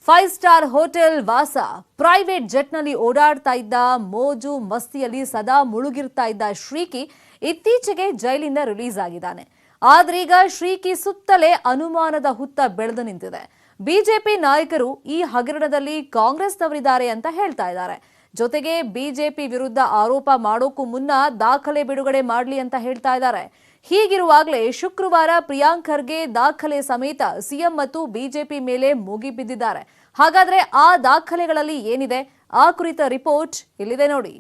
5 star hotel ವಾಸ private ಜೆಟ್ನಲ್ಲಿ ಓಡಾಡ್ತಾ ಇದ್ದ ಮೋಜು ಮಸ್ತಿಯಲ್ಲಿ ಸದಾ ಮುಳುಗಿರ್ತಾ ಇದ್ದ ಶ್ರೀಕಿ ಇತ್ತೀಚೆಗೆ ಜೈಲಿಂದ ರಿಲೀಸ್ ಆಗಿದ್ದಾನೆ. ಆದ್ರೀಗ ಶ್ರೀಕಿ ಸುತ್ತಲೇ ಅನುಮಾನದ ಹುತ್ತ ಬೆಳೆದು ನಿಂತಿದೆ. ಬಿಜೆಪಿ ನಾಯಕರು ಈ ಹಗರಣದಲ್ಲಿ ಕಾಂಗ್ರೆಸ್ನವರಿದ್ದಾರೆ ಅಂತ ಹೇಳ್ತಾ ಇದ್ದಾರೆ. ಜೊತೆಗೆ ಬಿಜೆಪಿ ವಿರುದ್ಧ ಆರೋಪ ಮಾಡೋಕ್ಕೂ ಮುನ್ನ ದಾಖಲೆ ಬಿಡುಗಡೆ ಮಾಡಲಿ ಅಂತ ಹೇಳ್ತಾ ಇದ್ದಾರೆ. ಹೀಗಿರುವಾಗಲೇ ಶುಕ್ರವಾರ ಪ್ರಿಯಾಂಕ್ ಖರ್ಗೆ ದಾಖಲೆ ಸಮೇತ ಸಿಎಂ ಮತ್ತು ಬಿಜೆಪಿ ಮೇಲೆ ಮುಗಿಬಿದ್ದಿದ್ದಾರೆ. ಹಾಗಾದ್ರೆ ಆ ದಾಖಲೆಗಳಲ್ಲಿ ಏನಿದೆ, ಆ ಕುರಿತ ರಿಪೋರ್ಟ್ ಇಲ್ಲಿದೆ ನೋಡಿ.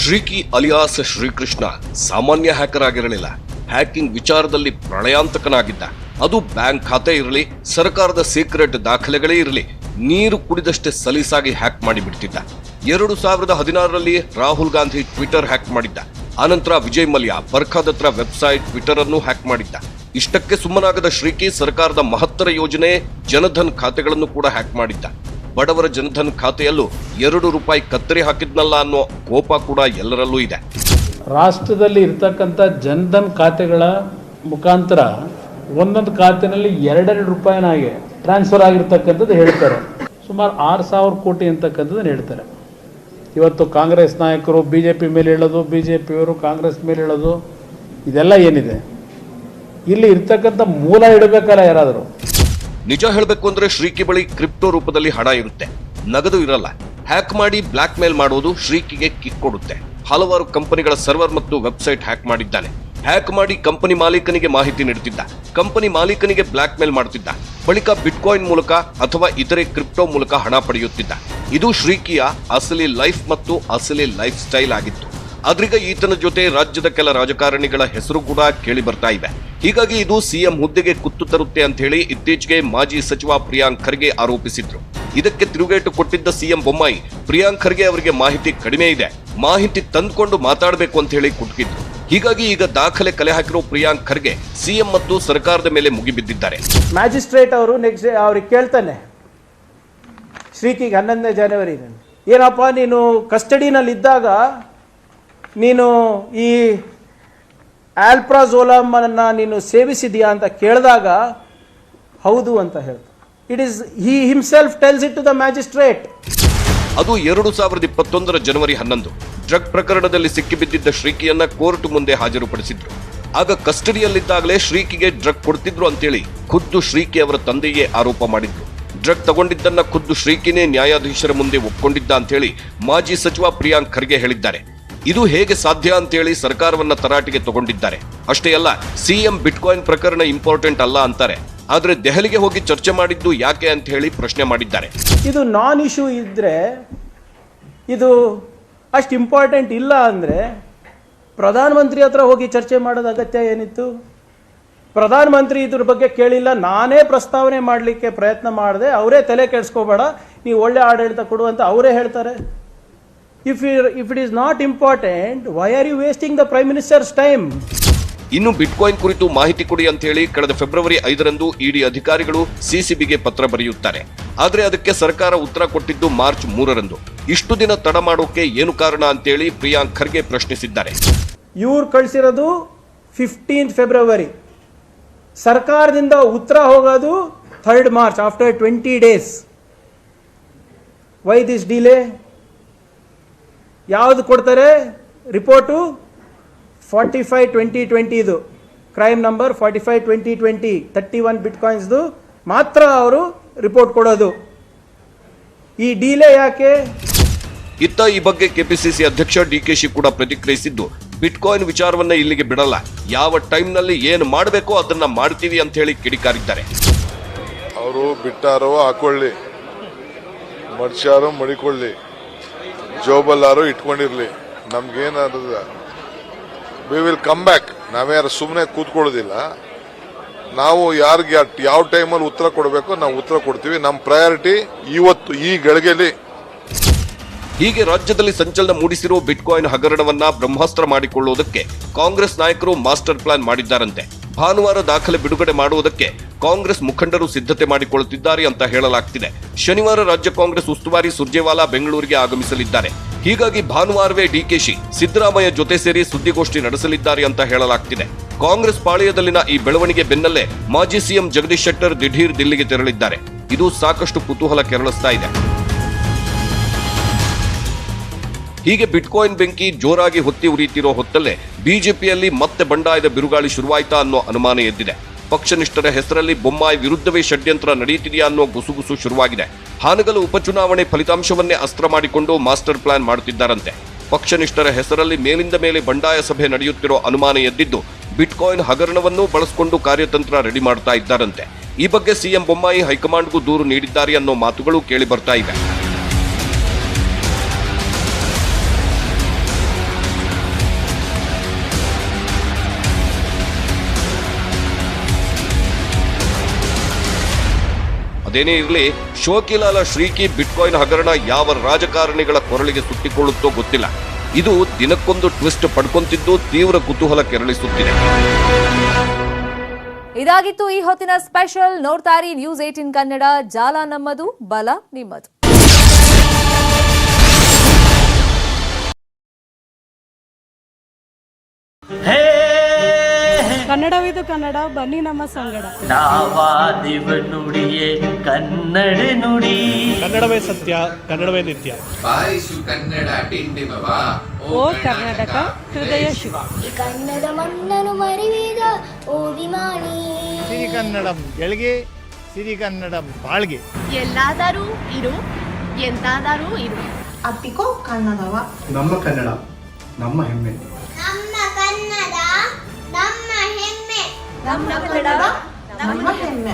ಶ್ರೀಕಿ ಅಲಿಯಾಸ್ ಶ್ರೀಕೃಷ್ಣ ಸಾಮಾನ್ಯ ಹ್ಯಾಕರ್ ಆಗಿರಲಿಲ್ಲ. ಹ್ಯಾಕಿಂಗ್ ವಿಚಾರದಲ್ಲಿ ಪ್ರಳಯಾಂತಕನಾಗಿದ್ದ. ಅದು ಬ್ಯಾಂಕ್ ಖಾತೆ ಇರಲಿ, ಸರ್ಕಾರದ ಸೀಕ್ರೆಟ್ ದಾಖಲೆಗಳೇ ಇರಲಿ, ನೀರು ಕುಡಿದಷ್ಟೇ ಸಲೀಸಾಗಿ ಹ್ಯಾಕ್ ಮಾಡಿಬಿಡ್ತಿದ್ದ. 2016ರಲ್ಲಿ ರಾಹುಲ್ ಗಾಂಧಿ ಟ್ವಿಟರ್ ಹ್ಯಾಕ್ ಮಾಡಿದ್ದ. ಆನಂತರ ವಿಜಯ್ ಮಲ್ಯ ಬರ್ಖಾದತ್ರ ವೆಬ್ಸೈಟ್ ಟ್ವಿಟರ್ ಅನ್ನು ಹ್ಯಾಕ್ ಮಾಡಿದ್ದ. ಇಷ್ಟಕ್ಕೆ ಸುಮ್ಮನಾಗದ ಶ್ರೀಕಿ ಸರ್ಕಾರದ ಮಹತ್ತರ ಯೋಜನೆ ಜನಧನ್ ಖಾತೆಗಳನ್ನು ಕೂಡ ಹ್ಯಾಕ್ ಮಾಡಿದ್ದ. ಬಡವರ ಜನಧನ್ ಖಾತೆಯಲ್ಲೂ ₹2 ಕತ್ತರಿ ಹಾಕಿದ್ನಲ್ಲ ಅನ್ನೋ ಕೋಪ ಕೂಡ ಎಲ್ಲರಲ್ಲೂ ಇದೆ. ರಾಷ್ಟ್ರದಲ್ಲಿ ಇರ್ತಕ್ಕಂಥ ಜನಧನ್ ಖಾತೆಗಳ ಮುಖಾಂತರ ಒಂದೊಂದು ಖಾತೆನಲ್ಲಿ ₹2 ಟ್ರಾನ್ಸ್ಫರ್ ಆಗಿರ್ತಕ್ಕಂಥದ್ದು ಹೇಳ್ತಾರೆ. ಸುಮಾರು 6,000 ಕೋಟಿ ಅಂತಕ್ಕಂಥದ್ದನ್ನು ಹೇಳ್ತಾರೆ. ಇವತ್ತು ಕಾಂಗ್ರೆಸ್ ನಾಯಕರು ಬಿಜೆಪಿ ಮೇಲೆ ಹೇಳೋದು, ಬಿಜೆಪಿಯವರು ಕಾಂಗ್ರೆಸ್ ಮೇಲೆ ಹೇಳೋದು, ಇದೆಲ್ಲ ಏನಿದೆ ಇಲ್ಲಿ ಇರ್ತಕ್ಕಂಥ ಮೂಲ ಇಡಬೇಕಲ್ಲ ಯಾರಾದರೂ. ನಿಜ ಹೇಳಬೇಕು ಅಂದ್ರೆ ಶ್ರೀಕಿ ಬಳಿ ಕ್ರಿಪ್ಟೋ ರೂಪದಲ್ಲಿ ಹಣ ಇರುತ್ತೆ, ನಗದು ಇರಲ್ಲ. ಹ್ಯಾಕ್ ಮಾಡಿ ಬ್ಲಾಕ್ ಮೇಲ್ ಮಾಡೋದು ಶ್ರೀಕಿಗೆ ಕಿಕ್ ಕೊಡುತ್ತೆ. ಹಲವಾರು ಕಂಪನಿಗಳ ಸರ್ವರ್ ಮತ್ತು ವೆಬ್ಸೈಟ್ ಹ್ಯಾಕ್ ಮಾಡಿದ್ದಾನೆ. ಹ್ಯಾಕ್ ಮಾಡಿ ಕಂಪನಿ ಮಾಲೀಕನಿಗೆ ಮಾಹಿತಿ ನೀಡುತ್ತಿದ್ದ. ಕಂಪನಿ ಮಾಲೀಕನಿಗೆ ಬ್ಲಾಕ್ ಮೇಲ್ ಮಾಡುತ್ತಿದ್ದ. ಬಳಿಕ ಬಿಟ್ಕಾಯಿನ್ ಮೂಲಕ ಅಥವಾ ಇತರೆ ಕ್ರಿಪ್ಟೋ ಮೂಲಕ ಹಣ ಪಡೆಯುತ್ತಿದ್ದ. ಇದು ಶ್ರೀಕಿಯ ಅಸಲಿ ಲೈಫ್ ಮತ್ತು ಅಸಲಿ ಲೈಫ್ ಸ್ಟೈಲ್ ಆಗಿತ್ತು. ಆದ್ರೀಗ ಈತನ ಜೊತೆ ರಾಜ್ಯದ ಕೆಲ ರಾಜಕಾರಣಿಗಳ ಹೆಸರು ಕೂಡ ಕೇಳಿ ಬರ್ತಾ ಇವೆ. ಹೀಗಾಗಿ ಇದು ಸಿಎಂ ಹುದ್ದೆಗೆ ಕುತ್ತು ತರುತ್ತೆ ಅಂತ ಹೇಳಿ ಇತ್ತೀಚೆಗೆ ಮಾಜಿ ಸಚಿವ ಪ್ರಿಯಾಂಕ್ ಖರ್ಗೆ ಆರೋಪಿಸಿದ್ರು. ಇದಕ್ಕೆ ತಿರುಗೇಟು ಕೊಟ್ಟಿದ್ದ ಸಿಎಂ ಬೊಮ್ಮಾಯಿ ಪ್ರಿಯಾಂಕ್ ಖರ್ಗೆ ಅವರಿಗೆ ಮಾಹಿತಿ ಕಡಿಮೆ ಇದೆ, ಮಾಹಿತಿ ತಂದುಕೊಂಡು ಮಾತಾಡಬೇಕು ಅಂತ ಹೇಳಿ ಕುಟುಕಿದ್ರು. ಹೀಗಾಗಿ ಈಗ ದಾಖಲೆ ಕಲೆ ಹಾಕಿರೋ ಪ್ರಿಯಾಂಕ್ ಖರ್ಗೆ ಸಿಎಂ ಮತ್ತು ಸರ್ಕಾರದ ಮೇಲೆ ಮುಗಿಬಿದ್ದಿದ್ದಾರೆ. ಮ್ಯಾಜಿಸ್ಟ್ರೇಟ್ ಅವರು ನೆಕ್ಸ್ಟ್ ಅವ್ರಿಗೆ ಕೇಳ್ತಾನೆ, ಶ್ರೀಕಿಗೆ 11ನೇ ಜನವರಿ ಏನಪ್ಪ ನೀನು ಕಸ್ಟಡಿನಲ್ಲಿ ಇದ್ದಾಗ ನೀನು ಈ ಆಲ್ಪ್ರಾಜೋಲಮನ್ನ ನೀನು ಸೇವಿಸಿದೆಯಾ ಅಂತ ಕೇಳಿದಾಗ ಹೌದು ಅಂತ ಹೇಳ್ತಾರೆ. It is he himself tells it to the magistrate. ಅದು 2021 ಜನವರಿ 11 ಡ್ರಗ್ ಪ್ರಕರಣದಲ್ಲಿ ಸಿಕ್ಕಿಬಿದ್ದಿದ್ದ ಶ್ರೀಕಿಯನ್ನ ಕೋರ್ಟ್ ಮುಂದೆ ಹಾಜರುಪಡಿಸಿದ್ರು. ಆಗ ಕಸ್ಟಡಿಯಲ್ಲಿದ್ದಾಗಲೇ ಶ್ರೀಕಿಗೆ ಡ್ರಗ್ ಕೊಡ್ತಿದ್ರು ಅಂತೇಳಿ ಖುದ್ದು ಶ್ರೀಕಿ ಅವರ ತಂದೆಯೇ ಆರೋಪ ಮಾಡಿದ್ರು. ಡ್ರಗ್ ತಗೊಂಡಿದ್ದನ್ನ ಖುದ್ದು ಶ್ರೀಕಿನೇ ನ್ಯಾಯಾಧೀಶರ ಮುಂದೆ ಒಪ್ಕೊಂಡಿದ್ದ ಅಂತೇಳಿ ಮಾಜಿ ಸಚಿವ ಪ್ರಿಯಾಂಕ್ ಖರ್ಗೆ ಹೇಳಿದ್ದಾರೆ. ಇದು ಹೇಗೆ ಸಾಧ್ಯ ಅಂತೇಳಿ ಸರ್ಕಾರವನ್ನ ತರಾಟೆಗೆ ತಗೊಂಡಿದ್ದಾರೆ. ಅಷ್ಟೇ ಅಲ್ಲ, ಸಿಎಂ ಬಿಟ್ಕಾಯಿನ್ ಪ್ರಕರಣ ಇಂಪಾರ್ಟೆಂಟ್ ಅಲ್ಲ ಅಂತಾರೆ. ಆದ್ರೆ ದೆಹಲಿಗೆ ಹೋಗಿ ಚರ್ಚೆ ಮಾಡಿದ್ದು ಯಾಕೆ ಅಂತ ಹೇಳಿ ಪ್ರಶ್ನೆ ಮಾಡಿದ್ದಾರೆ. ಇದು ನಾನ್ ಇಶ್ಯೂ ಇದ್ರೆ, ಇದು ಅಷ್ಟು ಇಂಪಾರ್ಟೆಂಟ್ ಇಲ್ಲ ಅಂದ್ರೆ ಪ್ರಧಾನಮಂತ್ರಿ ಹತ್ರ ಹೋಗಿ ಚರ್ಚೆ ಮಾಡೋದು ಅಗತ್ಯ ಏನಿತ್ತು? ಪ್ರಧಾನಮಂತ್ರಿ ಇದ್ರ ಬಗ್ಗೆ ಕೇಳಿಲ್ಲ, ನಾನೇ ಪ್ರಸ್ತಾವನೆ ಮಾಡಲಿಕ್ಕೆ ಪ್ರಯತ್ನ ಮಾಡಿದೆ, ಅವರೇ ತಲೆ ಕೆಡಿಸ್ಕೋಬೇಡ, ನೀವು ಒಳ್ಳೆ ಆಡಳಿತ ಕೊಡು ಅಂತ ಅವರೇ ಹೇಳ್ತಾರೆ. If it is not important, why are you wasting the prime minister's time? ಇನ್ನು ಬಿಟ್ಕಾಯಿನ್ ಕುರಿತು ಮಾಹಿತಿ ಕೊಡಿ ಅಂತ ಹೇಳಿ ಕಳೆದ ಫೆಬ್ರವರಿ 5ರಂದು ಇಡಿ ಅಧಿಕಾರಿಗಳು ಸಿಸಿಬಿಗೆ ಪತ್ರ ಬರೆಯುತ್ತಾರೆ. ಆದ್ರೆ ಅದಕ್ಕೆ ಸರ್ಕಾರ ಉತ್ತರ ಕೊಟ್ಟಿದ್ದು ಮಾರ್ಚ್ 3ರಂದು. ಇಷ್ಟು ದಿನ ತಡ ಮಾಡೋಕೆ ಏನು ಕಾರಣ ಅಂತೇಳಿ ಪ್ರಿಯಾಂಕ್ ಖರ್ಗೆ ಪ್ರಶ್ನಿಸಿದ್ದಾರೆ. ಇವ್ರು ಕಳಿಸಿರೋದು 15 ಫೆಬ್ರವರಿ, ಸರ್ಕಾರದಿಂದ ಉತ್ತರ ಹೋಗೋದು 3rd March, after 20 days. Why this delay? ಯಾವುದು ಕೊಡ್ತಾರೆ ರಿಪೋರ್ಟು? 45/2020 ಇದು ಕ್ರೈಮ್ ನಂಬರ್ 45/2020 31 ಬಿಟ್ಕಾಯಿನ್ಸ್ದು ಮಾತ್ರ ಅವರು ರಿಪೋರ್ಟ್ ಕೊಡೋದು. ಈ ಡಿಲೇ ಯಾಕೆ? ಇತ್ತ ಈ ಬಗ್ಗೆ ಕೆಪಿಸಿಸಿ ಅಧ್ಯಕ್ಷ ಡಿಕೆಶಿ ಕೂಡ ಪ್ರತಿಕ್ರಿಯಿಸಿದ್ದು, ಬಿಟ್ಕಾಯಿನ್ ವಿಚಾರವನ್ನ ಇಲ್ಲಿಗೆ ಬಿಡಲ್ಲ, ಯಾವ ಟೈಮ್ನಲ್ಲಿ ಏನು ಮಾಡಬೇಕೋ ಅದನ್ನ ಮಾಡ್ತೀವಿ ಅಂತ ಹೇಳಿ ಕಿಡಿಕಾರಿದ್ದಾರೆ. ಅವರು ಬಿಟ್ಟಾರೋ ಹಾಕೊಳ್ಳಿ, ಮಡ್ಚಾರೋ ಮಡಿಕೊಳ್ಳಿ, ಜೋಬಲ್ಲಾರೋ ಇಟ್ಕೊಂಡಿರ್ಲಿ, ನಮ್ಗೇನಾದ ವಿ ವಿಲ್ ಕಮ್ ಬ್ಯಾಕ್. ನಾವ್ಯಾರು ಸುಮ್ಮನೆ ಕೂತ್ಕೊಳ್ಳೋದಿಲ್ಲ. ನಾವು ಯಾರಿಗೆ ಯಾವ ಟೈಮಲ್ಲಿ ಉತ್ತರ ಕೊಡಬೇಕು ನಾವು ಉತ್ತರ ಕೊಡ್ತೀವಿ. ನಮ್ಮ ಪ್ರಯಾರಿಟಿ ಇವತ್ತು ಈ ಗಳಿಗೆಯಲ್ಲಿ. ಹೀಗೆ ರಾಜ್ಯದಲ್ಲಿ ಸಂಚಲನ ಮೂಡಿಸಿರೋ ಬಿಟ್ಕಾಯಿನ್ ಹಗರಣವನ್ನ ಬ್ರಹ್ಮಾಸ್ತ್ರ ಮಾಡಿಕೊಳ್ಳುವುದಕ್ಕೆ ಕಾಂಗ್ರೆಸ್ ನಾಯಕರು ಮಾಸ್ಟರ್ ಪ್ಲಾನ್ ಮಾಡಿದ್ದಾರಂತೆ. ಭಾನುವಾರ ದಾಖಲೆ ಬಿಡುಗಡೆ ಮಾಡುವುದಕ್ಕೆ ಕಾಂಗ್ರೆಸ್ ಮುಖಂಡರು ಸಿದ್ಧತೆ ಮಾಡಿಕೊಳ್ಳುತ್ತಿದ್ದಾರೆ ಅಂತ ಹೇಳಲಾಗ್ತಿದೆ. ಶನಿವಾರ ರಾಜ್ಯ ಕಾಂಗ್ರೆಸ್ ಉಸ್ತುವಾರಿ ಸುರ್ಜೇವಾಲಾ ಬೆಂಗಳೂರಿಗೆ ಆಗಮಿಸಲಿದ್ದಾರೆ. ಹೀಗಾಗಿ ಭಾನುವಾರವೇ ಡಿಕೆಶಿ ಸಿದ್ದರಾಮಯ್ಯ ಜೊತೆ ಸೇರಿ ಸುದ್ದಿಗೋಷ್ಠಿ ನಡೆಸಲಿದ್ದಾರೆ ಅಂತ ಹೇಳಲಾಗ್ತಿದೆ. ಕಾಂಗ್ರೆಸ್ ಪಾಳೆಯದಲ್ಲಿನ ಈ ಬೆಳವಣಿಗೆ ಬೆನ್ನಲ್ಲೇ ಮಾಜಿ ಸಿಎಂ ಜಗದೀಶ್ ಶೆಟ್ಟರ್ ದಿಢೀರ್ ದಿಲ್ಲಿಗೆ ತೆರಳಿದ್ದಾರೆ. ಇದು ಸಾಕಷ್ಟು ಕುತೂಹಲ ಕೆರಳಿಸ್ತಾ ಇದೆ. ಹೀಗೆ ಬಿಟ್ಕಾಯಿನ್ ಬೆಂಕಿ ಜೋರಾಗಿ ಹೊತ್ತಿ ಉರಿಯುತ್ತಿರೋ ಹೊತ್ತಲ್ಲೇ ಬಿಜೆಪಿಯಲ್ಲಿ ಮತ್ತೆ ಬಂಡಾಯದ ಬಿರುಗಾಳಿ ಶುರುವಾಯ್ತಾ ಅನ್ನೋ ಅನುಮಾನ ಎದ್ದಿದೆ. ಪಕ್ಷನಿಷ್ಠರ ಹೆಸರಲ್ಲಿ ಬೊಮ್ಮಾಯಿ ವಿರುದ್ಧವೇ ಷಡ್ಯಂತ್ರ ನಡೆಯುತ್ತಿದೆಯಾ ಅನ್ನೋ ಗುಸುಗುಸು ಶುರುವಾಗಿದೆ. ಹಾನಗಲ್ ಉಪಚುನಾವಣೆ ಫಲಿತಾಂಶವನ್ನೇ ಅಸ್ತ್ರ ಮಾಡಿಕೊಂಡು ಮಾಸ್ಟರ್ ಪ್ಲಾನ್ ಮಾಡುತ್ತಿದ್ದಾರಂತೆ. ಪಕ್ಷನಿಷ್ಠರ ಹೆಸರಲ್ಲಿ ಮೇಲಿಂದ ಮೇಲೆ ಬಂಡಾಯ ಸಭೆ ನಡೆಯುತ್ತಿರೋ ಅನುಮಾನ ಎದ್ದಿದ್ದು ಬಿಟ್ಕಾಯಿನ್ ಹಗರಣವನ್ನು ಬಳಸಿಕೊಂಡು ಕಾರ್ಯತಂತ್ರ ರೆಡಿ ಮಾಡ್ತಾ ಇದ್ದಾರಂತೆ. ಈ ಬಗ್ಗೆ ಸಿಎಂ ಬೊಮ್ಮಾಯಿ ಹೈಕಮಾಂಡ್ಗೂ ದೂರು ನೀಡಿದ್ದಾರೆ ಅನ್ನೋ ಮಾತುಗಳು ಕೇಳಿ ಬರ್ತಾ ಇವೆ. ಅದೇನೇ ಇರಲಿ, ಶೋಕಿಲಾಲ ಶ್ರೀಕಿ ಬಿಟ್ಕಾಯಿನ್ ಹಗರಣ ಯಾವ ರಾಜಕಾರಣಿಗಳ ಕೊರಳಿಗೆ ಸುತ್ತಿಕೊಳ್ಳುತ್ತೋ ಗೊತ್ತಿಲ್ಲ. ಇದು ದಿನಕ್ಕೊಂದು ಟ್ವಿಸ್ಟ್ ಪಡ್ಕೊಂತಿದ್ದು ತೀವ್ರ ಕುತೂಹಲ ಕೆರಳಿಸುತ್ತಿದೆ. ಇದಾಗಿತ್ತು ಈ ಹೊತ್ತಿನ ಸ್ಪೆಷಲ್. ನೋಡ್ತಾ ಇರಿ ನ್ಯೂಸ್ 18 ಕನ್ನಡ. ಜಾಲ ನಮ್ಮದು, ಬಲ ನಿಮ್ಮದು. ಕನ್ನಡವಿದು ಕನ್ನಡ, ಬನ್ನಿ ನಮ್ಮ ಸಂಗಡ. ನಾವಾದಿವ ನುಡಿಯೇ ಕನ್ನಡ ನುಡಿ. ಕನ್ನಡವೇ ಸತ್ಯ, ಕನ್ನಡವೇ ನಿತ್ಯ. ಬಾರಿಸು ಕನ್ನಡ ಡಿಂಡಿಮವ, ಓ ಕರ್ನಾಟಕ ಹೃದಯ ಶಿವ. ಕನ್ನಡ ಮಣ್ಣನು ಮರಿವಿದ ಓ ವಿಮಾನಿ. ಸಿರಿ ಕನ್ನಡಂ ಗೆಲ್ಗೆ, ಸಿರಿ ಕನ್ನಡಂ ಬಾಳ್ಗೆ. ಎಲ್ಲಾದರೂ ಇರು, ಎಂತಾದರೂ ಇರು. ಅಪ್ಪಿಕೋ ಕನ್ನಡವ. ನಮ್ಮ ಕನ್ನಡ ನಮ್ಮ ಹೆಮ್ಮೆ. ನಮ್ಮ ಕನ್ನಡ ನಮ್ಮ ಹೆಮ್ಮೆ. ನಮ್ಮ ಕನ್ನಡ ನಮ್ಮ ಹೆಮ್ಮೆ.